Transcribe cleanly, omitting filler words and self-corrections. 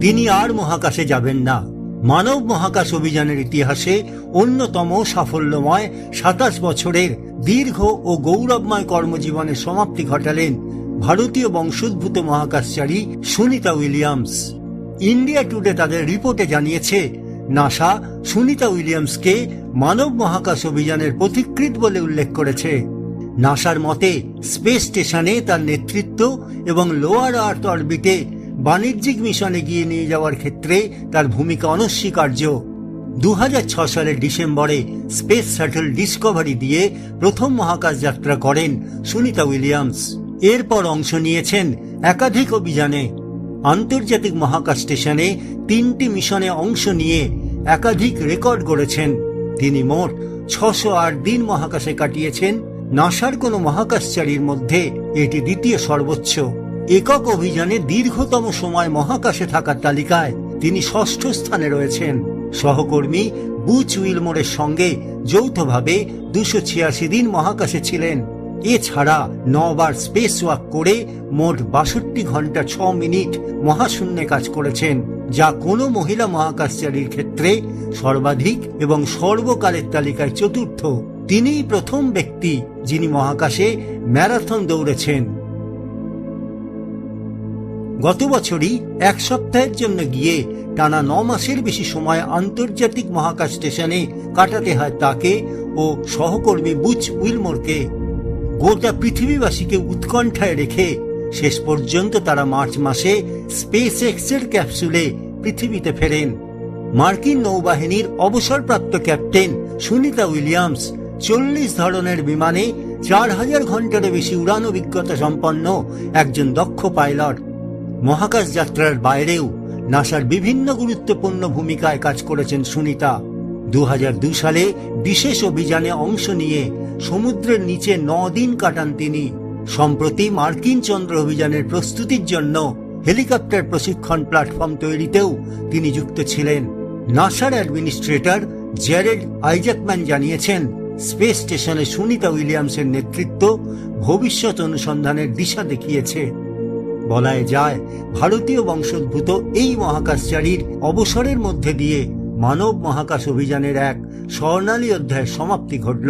তিনি আর মহাকাশে যাবেন না। মানব মহাকাশ অভিযানের ইতিহাসে অন্যতম সাফল্যময় 27 বছরের দীর্ঘ ও গৌরবময় কর্মজীবনের সমাপ্তি ঘটালেন ভারতীয় বংশোদ্ভূত মহাকাশচারী সুনিতা উইলিয়ামস। ইন্ডিয়া টুডে তাদের রিপোর্টে জানিয়েছে, নাসা সুনিতা উইলিয়ামসকে মানব মহাকাশ অভিযানের পথিকৃৎ বলে উল্লেখ করেছে। নাসার মতে স্পেস স্টেশনে তার নেতৃত্ব এবং লোয়ার আর্থ অরবিটে বাণিজ্যিক মিশন এগিয়ে নিয়ে যাওয়ার ক্ষেত্রে তার ভূমিকা অনস্বীকার্য। 2006 সালের ডিসেম্বরে স্পেস শাটল ডিসকভারি দিয়ে প্রথম মহাকাশ যাত্রা করেন সুনিতা উইলিয়ামস। এরপর অংশ নিয়েছেন একাধিক অভিযানে। আন্তর্জাতিক মহাকাশ স্টেশনে 3টি মিশনে অংশ নিয়ে একাধিক রেকর্ড গড়েছেন। তিনি মোট 608 দিন মহাকাশে কাটিয়েছেন। নাসার কোনো মহাকাশচারীর মধ্যে এটি দ্বিতীয় সর্বোচ্চ। একক অভিযানে দীর্ঘতম সময় মহাকাশে থাকার তালিকায় তিনি 6ষ্ঠ স্থানে রয়েছেন। সহকর্মী বুচ উইলমোরের সঙ্গে যৌথভাবে 286 দিন মহাকাশে ছিলেন। এছাড়া 9 বার স্পেস ওয়াক করে মোট 62 ঘন্টা 6 মিনিট মহাশূন্যে কাজ করেছেন, যা কোনো মহিলা মহাকাশচারীর ক্ষেত্রে সর্বাধিক এবং সর্বকালের তালিকায় চতুর্থ। তিনিই প্রথম ব্যক্তি যিনি মহাকাশে ম্যারাথন দৌড়েছেন। গত বছরই 1 সপ্তাহের জন্য গিয়ে টানা 9 মাসের বেশি সময় আন্তর্জাতিক মহাকাশ স্টেশনে কাটাতে হয় তাকে ও সহকর্মী বুচ উইলমোরকে। গোটা পৃথিবীবাসীকে উৎকণ্ঠায় রেখে শেষ পর্যন্ত তারা মার্চ মাসে স্পেস এক্সের ক্যাপসুলে পৃথিবীতে ফেরেন। মার্কিন নৌবাহিনীর অবসরপ্রাপ্ত ক্যাপ্টেন সুনিতা উইলিয়ামস 40 ধরনের বিমানে 4000 ঘন্টারও বেশি উড়ান অভিজ্ঞতা সম্পন্ন একজন দক্ষ পাইলট। মহাকাশ যাত্রার বাইরেও নাসার বিভিন্ন গুরুত্বপূর্ণ ভূমিকায় কাজ করেছেন সুনিতা। 2002 সালে বিশেষ অভিযানে অংশ নিয়ে সমুদ্রের নিচে 9 দিন কাটান তিনি। সম্প্রতি মার্কিন চন্দ্র অভিযানের প্রস্তুতির জন্য হেলিকপ্টার প্রশিক্ষণ প্ল্যাটফর্ম তৈরিতেও তিনি যুক্ত ছিলেন। নাসার অ্যাডমিনিস্ট্রেটর জ্যারেড আইজাকম্যান জানিয়েছেন, স্পেস স্টেশনে সুনিতা উইলিয়ামসের নেতৃত্ব ভবিষ্যৎ অনুসন্ধানের দিশা দেখিয়েছে। বলা যায়, ভারতীয় বংশোদ্ভূত এই মহাকাশচারীর অবসরের মধ্যে দিয়ে মানব মহাকাশ অভিযানের এক স্বর্ণালী অধ্যায়ের সমাপ্তি ঘটল।